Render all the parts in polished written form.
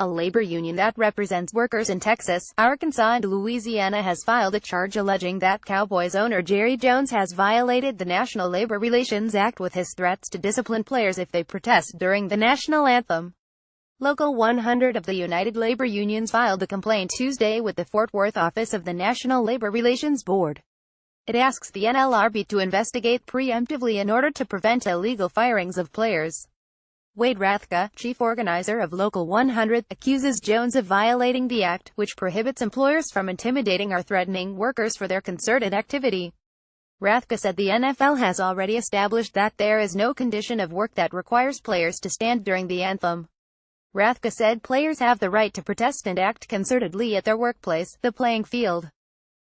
A labor union that represents workers in Texas, Arkansas and Louisiana has filed a charge alleging that Cowboys owner Jerry Jones has violated the National Labor Relations Act with his threats to discipline players if they protest during the national anthem. Local 100 of the United Labor Unions filed a complaint Tuesday with the Fort Worth office of the National Labor Relations Board. It asks the NLRB to investigate preemptively in order to prevent illegal firings of players. Wade Rathke, chief organizer of Local 100, accuses Jones of violating the act, which prohibits employers from intimidating or threatening workers for their concerted activity. Rathke said the NFL has already established that there is no condition of work that requires players to stand during the anthem. Rathke said players have the right to protest and act concertedly at their workplace, the playing field.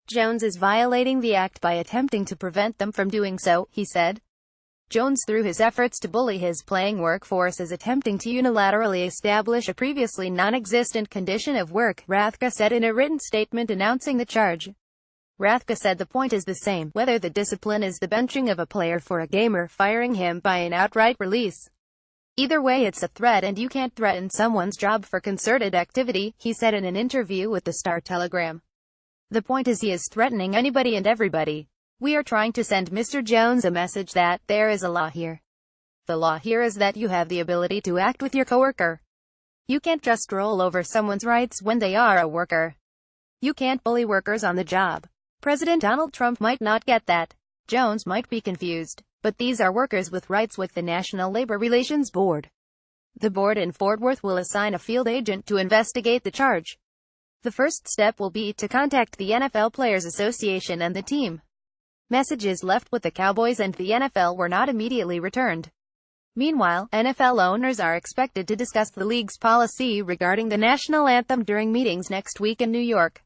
Jones is violating the act by attempting to prevent them from doing so, he said. Jones, through his efforts to bully his playing workforce, is attempting to unilaterally establish a previously non-existent condition of work, Rathke said in a written statement announcing the charge. Rathke said the point is the same, whether the discipline is the benching of a player for a game or firing him by an outright release. Either way it's a threat and you can't threaten someone's job for concerted activity, he said in an interview with the Star-Telegram. The point is he is threatening anybody and everybody. We are trying to send Mr. Jones a message that there is a law here. The law here is that you have the ability to act with your coworker. You can't just roll over someone's rights when they are a worker. You can't bully workers on the job. President Donald Trump might not get that. Jones might be confused. But these are workers with rights with the National Labor Relations Board. The board in Fort Worth will assign a field agent to investigate the charge. The first step will be to contact the NFL Players Association and the team. Messages left with the Cowboys and the NFL were not immediately returned. Meanwhile, NFL owners are expected to discuss the league's policy regarding the national anthem during meetings next week in New York.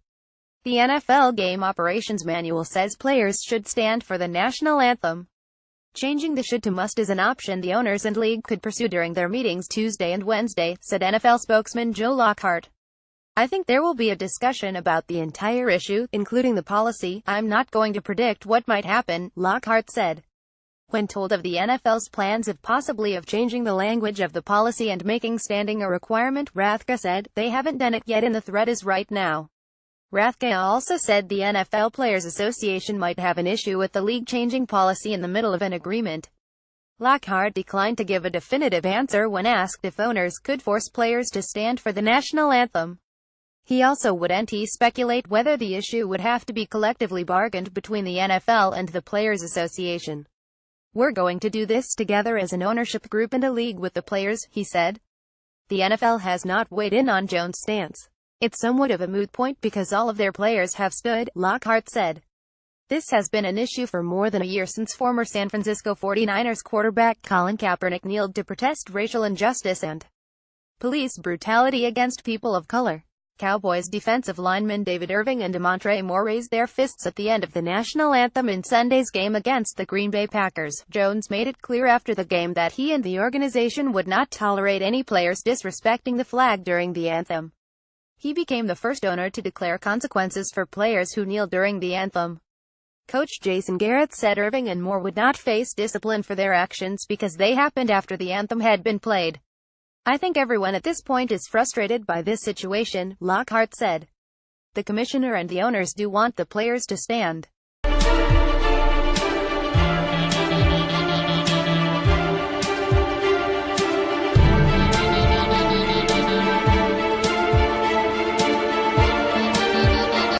The NFL Game Operations Manual says players should stand for the national anthem. Changing the should to must is an option the owners and league could pursue during their meetings Tuesday and Wednesday, said NFL spokesman Joe Lockhart. I think there will be a discussion about the entire issue, including the policy. I'm not going to predict what might happen, Lockhart said. When told of the NFL's plans possibly of changing the language of the policy and making standing a requirement, Rathke said, they haven't done it yet and the threat is right now. Rathke also said the NFL Players Association might have an issue with the league changing policy in the middle of an agreement. Lockhart declined to give a definitive answer when asked if owners could force players to stand for the national anthem. He also wouldn't speculate whether the issue would have to be collectively bargained between the NFL and the Players Association. We're going to do this together as an ownership group and a league with the players, he said. The NFL has not weighed in on Jones' stance. It's somewhat of a moot point because all of their players have stood, Lockhart said. This has been an issue for more than a year since former San Francisco 49ers quarterback Colin Kaepernick kneeled to protest racial injustice and police brutality against people of color. Cowboys defensive linemen David Irving and Demontre Moore raised their fists at the end of the national anthem in Sunday's game against the Green Bay Packers. Jones made it clear after the game that he and the organization would not tolerate any players disrespecting the flag during the anthem. He became the first owner to declare consequences for players who kneel during the anthem. Coach Jason Garrett said Irving and Moore would not face discipline for their actions because they happened after the anthem had been played. I think everyone at this point is frustrated by this situation, Lockhart said. The commissioner and the owners do want the players to stand.